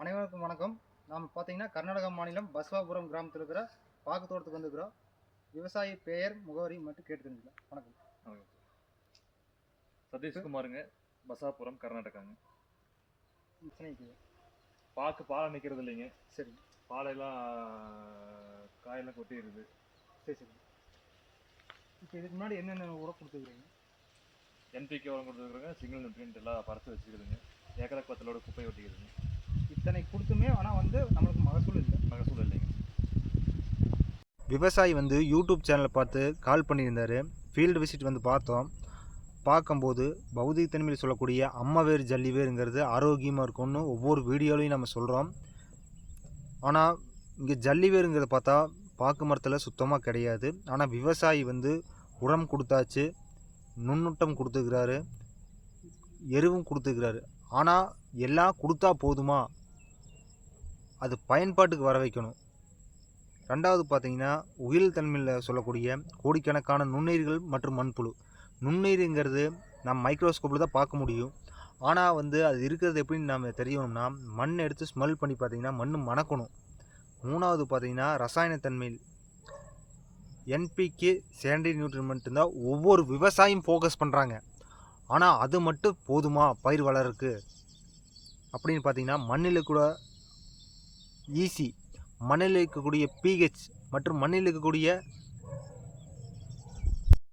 அனைவருக்கும் வணக்கம். நாம் பார்த்தீங்கன்னா கர்நாடகா மாநிலம் பஸ்வாபுரம் கிராமத்தில் இருக்கிற பாக்கு தோட்டத்துக்கு வந்துருக்கிறோம். விவசாயி பெயர் முகவரி மட்டும் கேட்டு தெரிஞ்சுக்கலாம். வணக்கம். வணக்கம். சதீஷ்குமாருங்க, பசாபுரம், கர்நாடகாங்க. பாக்கு பாலை நிற்கிறது இல்லைங்க. சரி. பாலையெல்லாம் காயெல்லாம் கொட்டிடுது. சரி சரி. இப்போ இதுக்கு முன்னாடி என்னென்ன உரம் கொடுத்துருக்குறீங்க? என்பிகே உரம் கொடுத்துருக்குறேங்க. சிங்கிள் நியூட்ரியன்ட் எல்லாம் பறத்து வச்சுக்கிறதுங்க. ஏக்கருக்கு 10 லோடு குப்பை ஒட்டிக்கிறதுங்க. இத்தனை கொடுத்துமே ஆனால் நம்மளுக்கு மகசூல் இல்லைங்க. விவசாயி யூடியூப் சேனலை பார்த்து கால் பண்ணியிருந்தார். ஃபீல்டு விசிட் பார்த்தோம். பார்க்கும்போது பௌதிகத்தன்மையில் சொல்லக்கூடிய அம்மவேர் ஜல்லிவேருங்கிறது ஆரோக்கியமாக இருக்கும்னு ஒவ்வொரு வீடியோலையும் நம்ம சொல்கிறோம். ஆனால் இங்கே ஜல்லிவேருங்கிறத பார்த்தா பாக்கு மரத்தில் சுத்தமாக கிடையாது. ஆனால் விவசாயி உரம் கொடுத்தாச்சு, நுண்ணூட்டம் கொடுத்துக்கிறாரு, எருவும் கொடுத்துக்கிறாரு. ஆனால் எல்லாம் கொடுத்தா போதுமா? அது பயன்பாட்டுக்கு வர வைக்கணும். ரெண்டாவது பார்த்திங்கன்னா உயிர் தன்மையில் சொல்லக்கூடிய கோடிக்கணக்கான நுண்ணுயிர்கள் மற்றும் மண்புழு. நுண்ணுயிரிங்கிறது நம்ம மைக்ரோஸ்கோப்பில் தான் பார்க்க முடியும். ஆனால் அது இருக்கிறது எப்படின்னு நம்ம தெரியணும்னா மண் எடுத்து ஸ்மெல் பண்ணி பார்த்திங்கன்னா மண் மணக்கணும். மூணாவது பார்த்திங்கன்னா ரசாயனத்தன்மையில் என்பிகே செகண்டரி நியூட்ரிமெண்ட் தான் ஒவ்வொரு விவசாயியும் ஃபோக்கஸ் பண்ணுறாங்க. ஆனால் அது மட்டும் போதுமா பயிர் வளருக்கு அப்படின்னு பார்த்திங்கன்னா மண்ணில் கூட ஈசி, மண்ணில் இருக்கக்கூடிய பிஹெச் மற்றும் மண்ணில் இருக்கக்கூடிய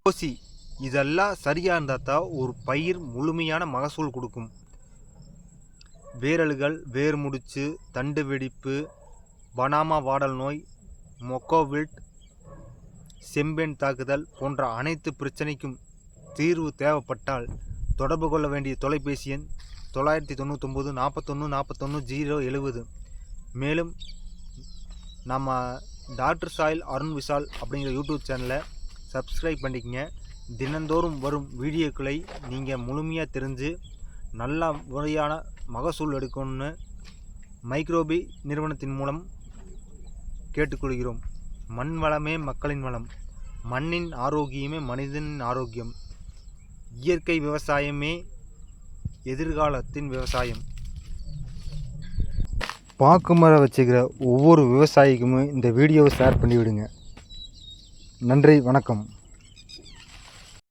ஓசி இதெல்லாம் சரியாக இருந்தால் தான் ஒரு பயிர் முழுமையான மகசூல் கொடுக்கும். வேரல்கள், வேர் முடிச்சு, தண்டு வெடிப்பு, பனாமா வாடல் நோய், மொக்கோவில்ட், செம்பேன் தாக்குதல் போன்ற அனைத்து பிரச்சனைக்கும் தீர்வு தேவைப்பட்டால் தொடர்பு கொள்ள வேண்டிய தொலைபேசி எண் 999 41 41 070. மேலும் நம்ம டாக்டர் சாயில் அருண் விஷால் அப்படிங்கிற யூடியூப் சேனலை சப்ஸ்கிரைப் பண்ணிக்கங்க. தினந்தோறும் வரும் வீடியோக்களை நீங்கள் முழுமையாக தெரிஞ்சு நல்ல முறையான மகசூல் எடுக்கணும்னு மைக்ரோபி நிறுவனத்தின் மூலம் கேட்டுக்கொள்கிறோம். மண் வளமே மக்களின் வளம், மண்ணின் ஆரோக்கியமே மனிதனின் ஆரோக்கியம், இயற்கை விவசாயமே எதிர்காலத்தின் விவசாயம். பாக்கு மரம் வச்சுக்கிற ஒவ்வொரு விவசாயிக்குமே இந்த வீடியோவை ஷேர் பண்ணிவிடுங்க. நன்றி, வணக்கம்.